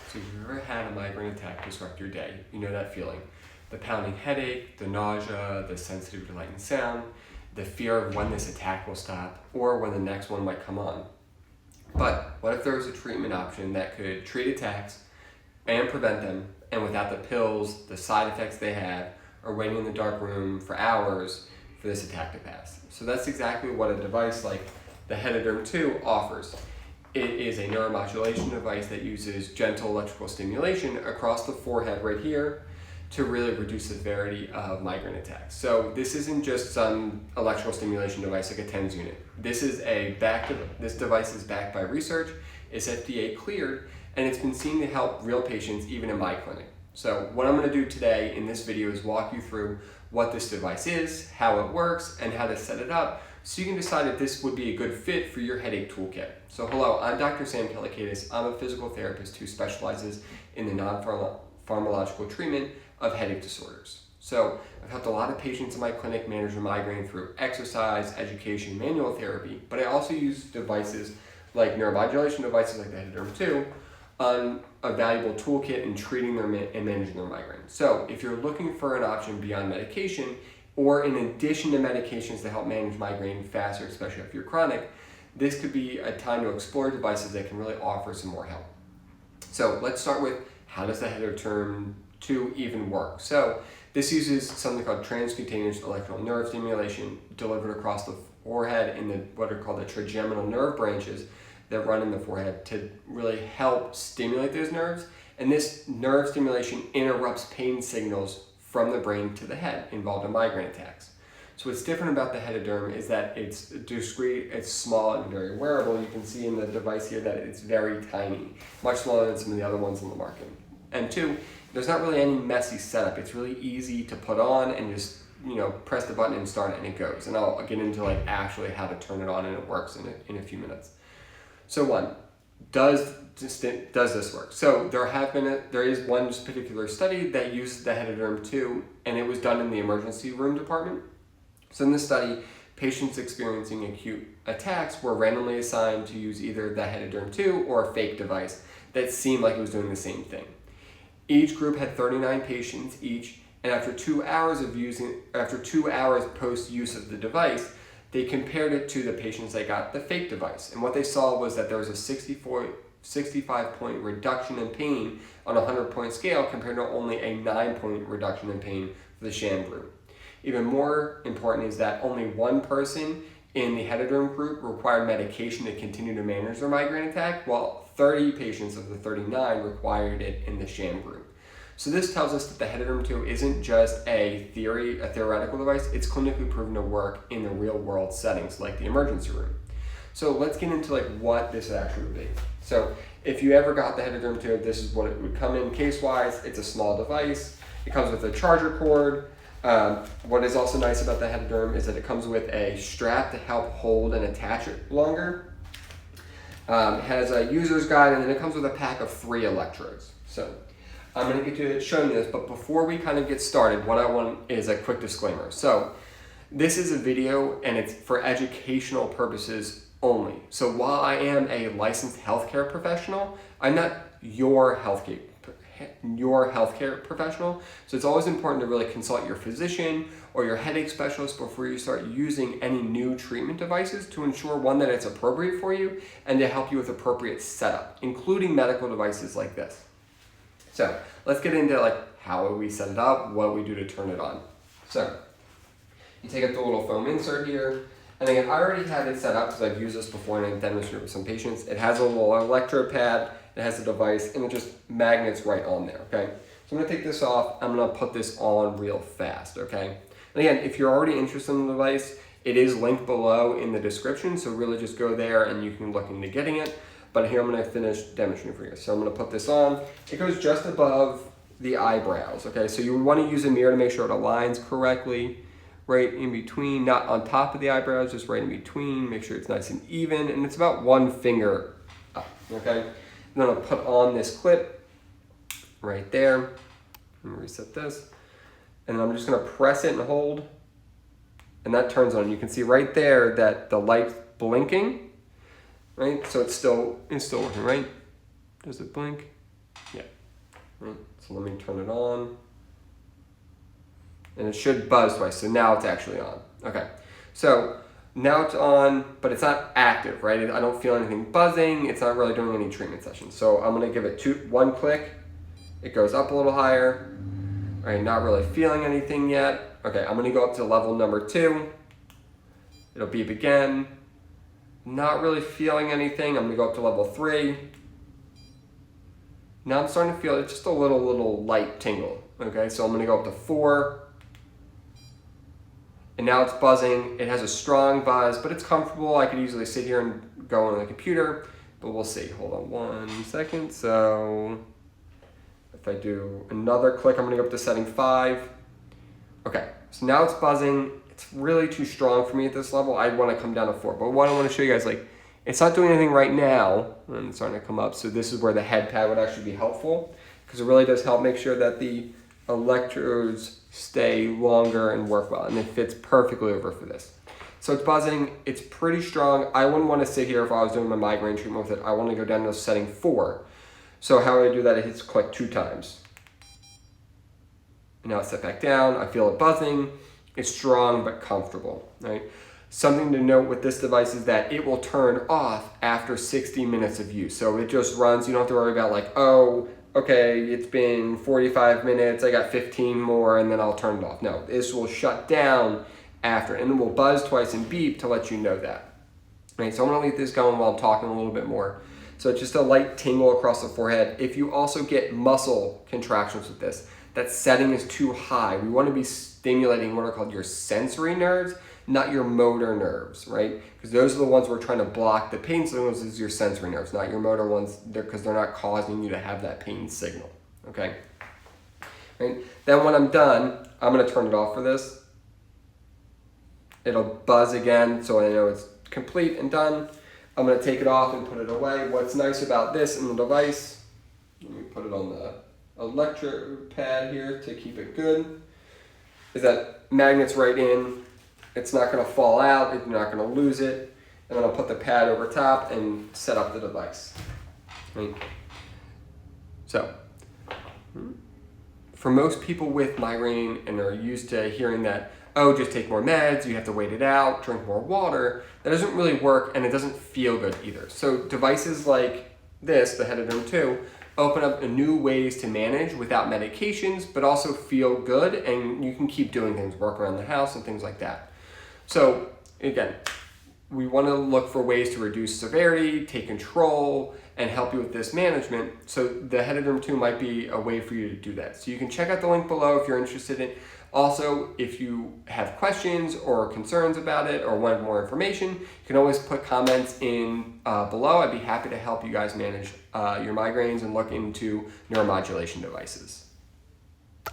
So if you've ever had a migraine attack disrupt your day, you know that feeling. The pounding headache, the nausea, the sensitivity to light and sound, the fear of when this attack will stop or when the next one might come on. But what if there was a treatment option that could treat attacks and prevent them, and without the pills, the side effects they have, or waiting in the dark room for hours for this attack to pass? So that's exactly what a device like the Headaterm 2 offers. It is a neuromodulation device that uses gentle electrical stimulation across the forehead right here to really reduce the severity of migraine attacks. So this isn't just some electrical stimulation device like a TENS unit. This device is backed by research, it's FDA cleared, and it's been seen to help real patients even in my clinic. So what I'm going to do today in this video is walk you through what this device is, how it works, and how to set it up so you can decide if this would be a good fit for your headache toolkit. So hello, I'm Dr. Sam Kelikaitis. I'm a physical therapist who specializes in the non-pharmacological treatment of headache disorders. So I've helped a lot of patients in my clinic manage their migraine through exercise, education, manual therapy, but I also use devices like neuromodulation devices like the Headaterm 2 on a valuable toolkit in treating and managing their migraine. So if you're looking for an option beyond medication, or in addition to medications to help manage migraine faster, especially if you're chronic, this could be a time to explore devices that can really offer some more help. So let's start with, how does the Headaterm 2 even work? So this uses something called transcutaneous electrical nerve stimulation delivered across the forehead in what are called the trigeminal nerve branches that run in the forehead to really help stimulate those nerves. And this nerve stimulation interrupts pain signals from the brain to the head involved in migraine attacks. So what's different about the Headaterm is that it's discreet, it's small, and very wearable. You can see in the device here that it's very tiny, much smaller than some of the other ones on the market. And two, there's not really any messy setup. It's really easy to put on and just press the button and start it and it goes. And I'll get into actually how to turn it on and it works in a few minutes. So one, does this work? So there is one particular study that used the Headaterm 2, and it was done in the emergency room department. So in this study, patients experiencing acute attacks were randomly assigned to use either the Headaterm 2 or a fake device that seemed like it was doing the same thing. Each group had 39 patients each, and after 2 hours post use of the device, they compared it to the patients that got the fake device. And what they saw was that there was a 65-point reduction in pain on a 100-point scale compared to only a 9-point reduction in pain for the sham group. Even more important is that only one person in the Headaterm group required medication to continue to manage their migraine attack, while 30 patients of the 39 required it in the sham group. So this tells us that the Headaterm 2 isn't just a theoretical device, it's clinically proven to work in the real world settings like the emergency room. So let's get into what this actually would be. So if you ever got the Headaterm 2, this is what it would come in case-wise. It's a small device. It comes with a charger cord. What is also nice about the Headaterm is that it comes with a strap to help hold and attach it longer. It has a user's guide, and then it comes with a pack of 3 electrodes. So I'm going to get to showing you this, but before we kind of get started, what I want is a quick disclaimer. So this is a video and it's for educational purposes only. So while I am a licensed healthcare professional, I'm not your healthcare professional. So it's always important to really consult your physician or your headache specialist before you start using any new treatment devices to ensure, one, that it's appropriate for you and to help you with appropriate setup, including medical devices like this. So let's get into how we set it up, what we do to turn it on. So you take up the little foam insert here, and again, I already have it set up because I've used this before and I've demonstrated with some patients. It has a little electrode pad, it has a device, and it just magnets right on there, okay? So I'm gonna take this off, I'm gonna put this on real fast, okay? And again, if you're already interested in the device, it is linked below in the description, so really just go there and you can look into getting it. But here I'm going to finish demonstrating for you. So I'm going to put this on. It goes just above the eyebrows, okay? So you would want to use a mirror to make sure it aligns correctly, right in between, not on top of the eyebrows, just right in between. Make sure it's nice and even, and it's about 1 finger up, okay? And then I'll put on this clip right there. Let me reset this. And I'm just going to press it and hold, and that turns on. You can see right there that the light's blinking. Right, so it's still working, right? Does it blink? Yeah. Right. So let me turn it on. And it should buzz twice, so now it's actually on. Okay. So now it's on, but it's not active, right? I don't feel anything buzzing. It's not really doing any treatment sessions. So I'm gonna give it one click. It goes up a little higher. All right, not really feeling anything yet. Okay, I'm gonna go up to level number 2. It'll beep again. Not really feeling anything. I'm gonna go up to level 3. Now I'm starting to feel just a little light tingle. Okay, so I'm gonna go up to 4. And now it's buzzing. It has a strong buzz, but it's comfortable. I could easily sit here and go on the computer, but we'll see. Hold on 1 second. So if I do another click, I'm gonna go up to setting 5. Okay, so now it's buzzing. It's really too strong for me at this level. I wanna come down to 4, but what I wanna show you guys, like, it's not doing anything right now, and it's starting to come up, so this is where the head pad would actually be helpful, because it really does help make sure that the electrodes stay longer and work well, and it fits perfectly over for this. So it's buzzing, it's pretty strong. I wouldn't want to sit here if I was doing my migraine treatment with it. I want to go down to setting 4. So how I do that, I hit click 2 times. And now I set back down, I feel it buzzing. It's strong but comfortable, right? Something to note with this device is that it will turn off after 60 minutes of use. So it just runs, you don't have to worry about like, oh, okay, it's been 45 minutes, I got 15 more, and then I'll turn it off. No, this will shut down after, and it will buzz twice and beep to let you know that. Right, so I'm gonna leave this going while I'm talking a little bit more. So it's just a light tingle across the forehead. If you also get muscle contractions with this, that setting is too high. We wanna be stimulating what are called your sensory nerves, not your motor nerves, right? Because those are the ones we're trying to block. The pain signals is your sensory nerves, not your motor ones, because they're not causing you to have that pain signal, okay? Right? Then when I'm done, I'm gonna turn it off for this. It'll buzz again, so I know it's complete and done. I'm gonna take it off and put it away. What's nice about this in the device, let me put it on the electric pad here to keep it good, is that magnet's right in. It's not going to fall out, you're not going to lose it. And then I'll put the pad over top and set up the device. Right? So, for most people with migraine and are used to hearing that, oh, just take more meds, you have to wait it out, drink more water, that doesn't really work and it doesn't feel good either. So devices like this, the Headaterm 2, open up new ways to manage without medications, but also feel good, and you can keep doing things, work around the house and things like that. So again, we want to look for ways to reduce severity, take control, and help you with this management. So the Headaterm 2 might be a way for you to do that. So you can check out the link below if you're interested in. Also, if you have questions or concerns about it or want more information, you can always put comments in below. I'd be happy to help you guys manage your migraines and look into neuromodulation devices.